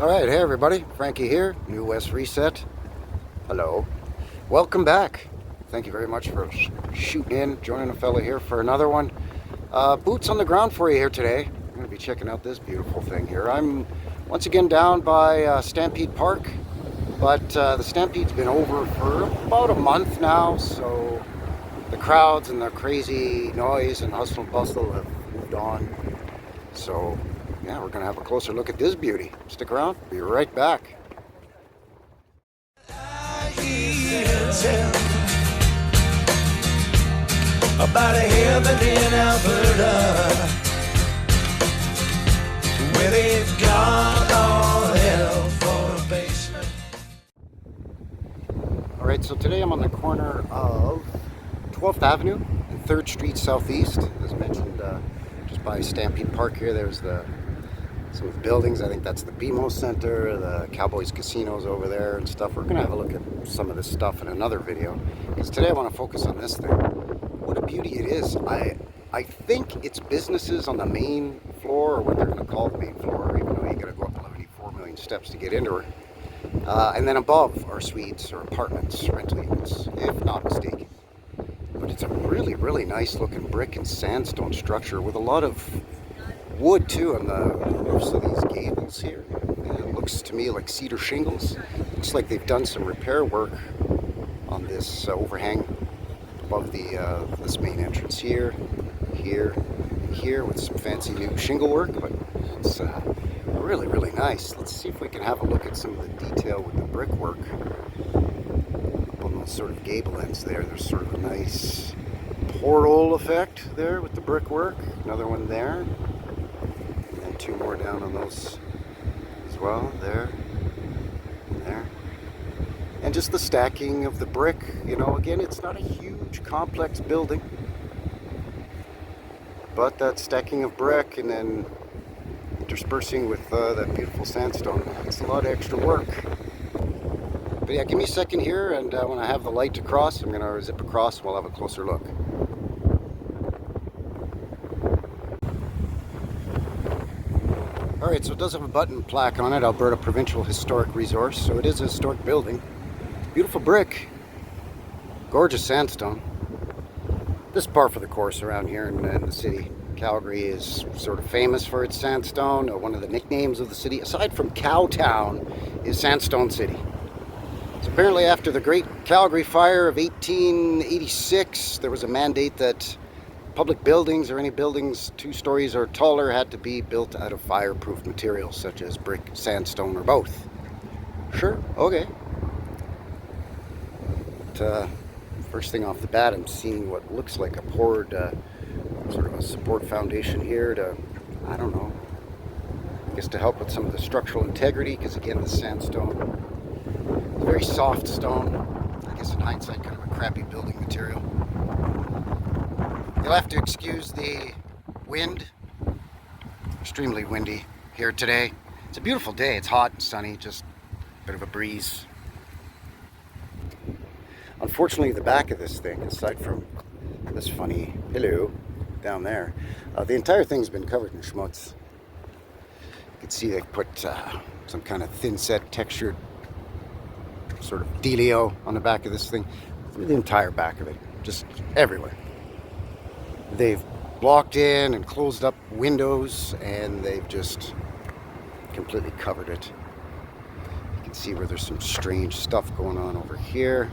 Alright, hey everybody, Frankie here, New West Reset. Hello. Welcome back. Thank you very much for shooting in, joining a fella here for another one. Boots on the ground for you here today. I'm going to be checking out this beautiful thing here. I'm once again down by Stampede Park, but the Stampede's been over for about a month now, so the crowds and the crazy noise and hustle and bustle have moved on. So yeah, we're going to have a closer look at this beauty. Stick around, be right back. About a heaven in Alberta, where they've got all hell for a basement. Alright, so today I'm on the corner of 12th Avenue and 3rd Street Southeast. As mentioned, just by Stampede Park here, there's some of the buildings. I think that's the BMO Center, the Cowboys Casinos over there and stuff. We're going to have a look at some of this stuff in another video, because today I want to focus on this thing. What a beauty it is. I think it's businesses on the main floor, or what they're going to call the main floor, even though you got to go up 94 million steps to get into her. And then above are suites or apartments, rental units, if not mistaken. But it's a really, really nice looking brick and sandstone structure with a lot of wood too on the roofs of these gables here. It looks to me like cedar shingles. Looks like they've done some repair work on this overhang above this main entrance here, and here with some fancy new shingle work. But it's really, really nice. Let's see if we can have a look at some of the detail with the brickwork up on those sort of gable ends there. There's sort of a nice portal effect there with the brickwork. Another one there. Two more down on those as well, there and there. And just the stacking of the brick, you know, again, it's not a huge complex building, but that stacking of brick and then interspersing with that beautiful sandstone, it's a lot of extra work. But yeah, give me a second here, and when I have the light to cross, I'm going to zip across and we'll have a closer look. Alright, so it does have a button plaque on it, Alberta Provincial Historic Resource, so it is a historic building. Beautiful brick, gorgeous sandstone. This is par for the course around here in the city. Calgary is sort of famous for its sandstone. One of the nicknames of the city, aside from Cowtown, is Sandstone City. So apparently after the Great Calgary Fire of 1886, there was a mandate that public buildings or any buildings 2 stories or taller had to be built out of fireproof materials such as brick, sandstone, or both. Sure, okay. But, first thing off the bat, I'm seeing what looks like a poured sort of a support foundation here to, I don't know, I guess to help with some of the structural integrity, because again, the sandstone is a very soft stone. I guess in hindsight, kind of a crappy building material. You'll have to excuse the wind. Extremely windy here today. It's a beautiful day. It's hot and sunny, just a bit of a breeze. Unfortunately, the back of this thing, aside from this funny pillow down there, the entire thing's been covered in schmutz. You can see they put some kind of thin set textured sort of dealio on the back of this thing. The entire back of it, just everywhere. They've blocked in and closed up windows, and they've just completely covered it. You can see where there's some strange stuff going on over here.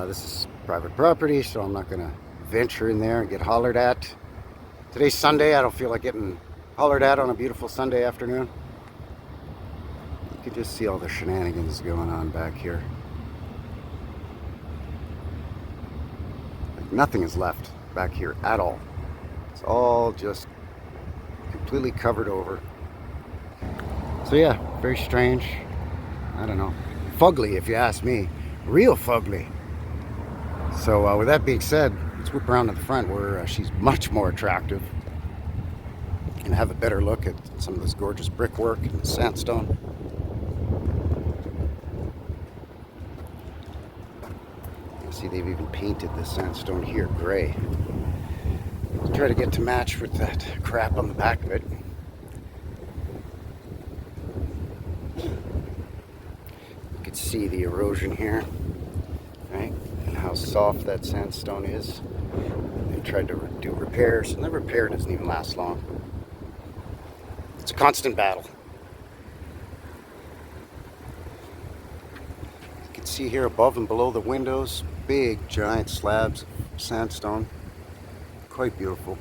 This is private property, so I'm not going to venture in there and get hollered at. Today's Sunday. I don't feel like getting hollered at on a beautiful Sunday afternoon. You can just see all the shenanigans going on back here. Like nothing is left back here at all. It's all just completely covered over. So yeah, very strange. I don't know. Fugly, if you ask me. Real fugly. So with that being said, let's whip around to the front where she's much more attractive and have a better look at some of this gorgeous brickwork and the sandstone. You see they've even painted the sandstone here gray. Try to get to match with that crap on the back of it. can see the erosion here, right? And how soft that sandstone is. They tried to do repairs, and the repair doesn't even last long. It's a constant battle. You can see here above and below the windows, big giant slabs of sandstone. Quite beautiful.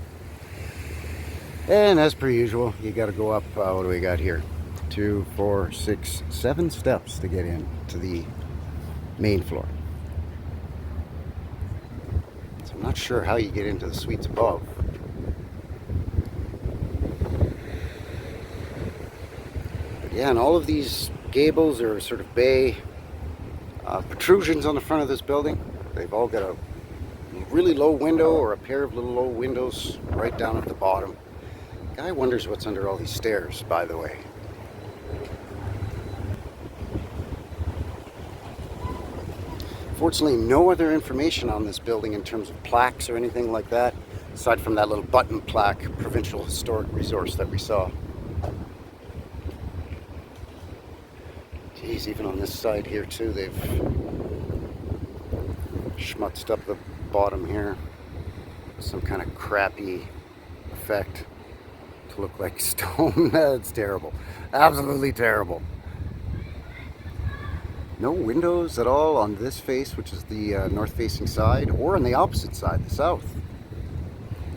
And as per usual, you got to go up, what do we got here? 2, 4, 6, 7 steps to get in to the main floor. So I'm not sure how you get into the suites above. But yeah, and all of these gables are sort of bay protrusions on the front of this building. They've all got a really low window or a pair of little low windows right down at the bottom. Guy wonders what's under all these stairs, by the way. Fortunately, no other information on this building in terms of plaques or anything like that, aside from that little button plaque, Provincial Historic Resource, that we saw. Geez, even on this side here too, they've schmutzed up the bottom here. Some kind of crappy effect to look like stone. That's terrible. Absolutely terrible. No windows at all on this face, which is the north-facing side, or on the opposite side, the south.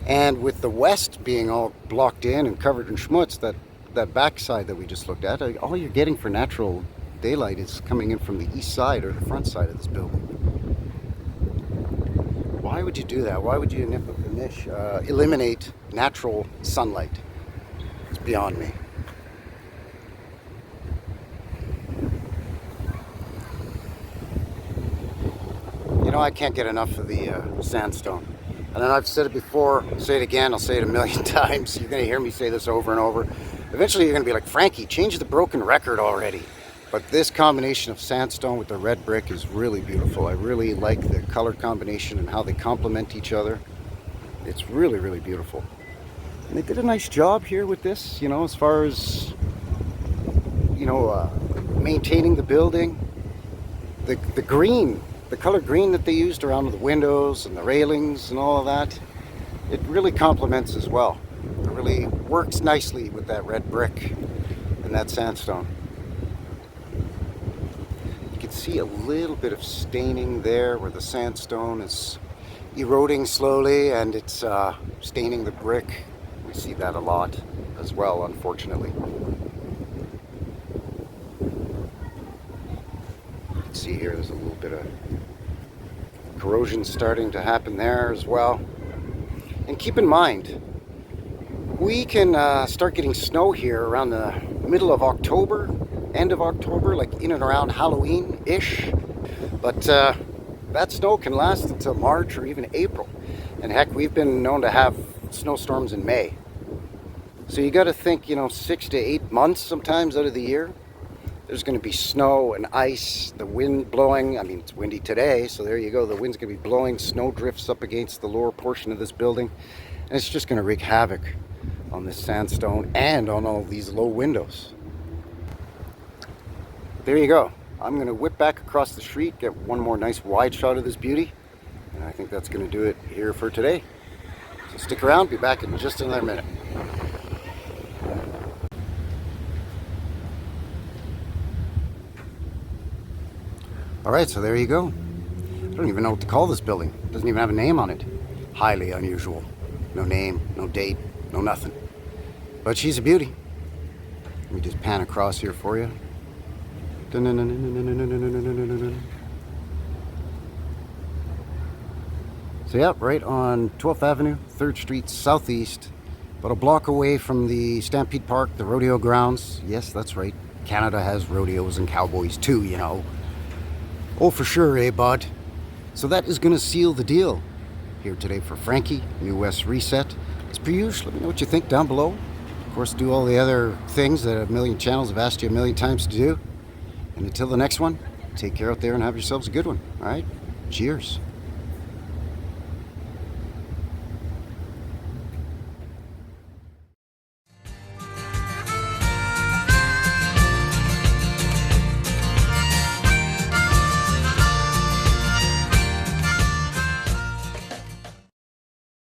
And with the west being all blocked in and covered in schmutz, that back side that we just looked at, all you're getting for natural daylight is coming in from the east side or the front side of this building. Why would you do that? Why would you eliminate natural sunlight? It's beyond me. You know, I can't get enough of the sandstone. And then I've said it before, I'll say it again, I'll say it a million times. You're going to hear me say this over and over. Eventually you're going to be like, Frankie, change the broken record already. But this combination of sandstone with the red brick is really beautiful. I really like the color combination and how they complement each other. It's really, really beautiful. And they did a nice job here with this, you know, as far as, you know, maintaining the building. The green, the color green that they used around the windows and the railings and all of that, it really complements as well. It really works nicely with that red brick and that sandstone. You can see a little bit of staining there where the sandstone is eroding slowly and it's staining the brick. We see that a lot as well, unfortunately. You can see here there's a little bit of corrosion starting to happen there as well. And keep in mind, we can start getting snow here around the middle of October, end of October, like in and around Halloween-ish. But that snow can last until March or even April. And heck, we've been known to have snowstorms in May. So you got to think, you know, 6 to 8 months sometimes out of the year. There's going to be snow and ice, the wind blowing. I mean, it's windy today, so there you go. The wind's going to be blowing snow drifts up against the lower portion of this building. And it's just going to wreak havoc on this sandstone and on all these low windows. There you go. I'm going to whip back across the street, get one more nice wide shot of this beauty. And I think that's going to do it here for today. So stick around, be back in just another minute. Alright, so there you go. I don't even know what to call this building. It doesn't even have a name on it. Highly unusual. No name, no date, no nothing. But she's a beauty. Let me just pan across here for you. So yeah, right on 12th Avenue, 3rd Street Southeast. About a block away from the Stampede Park, the rodeo grounds. Yes, that's right. Canada has rodeos and cowboys too, you know. Oh, for sure, eh, bud? So that is going to seal the deal here today for Frankie, New West Reset. As per usual, let me know what you think down below. Of course, do all the other things that a million channels have asked you a million times to do. And until the next one, take care out there and have yourselves a good one. All right? Cheers.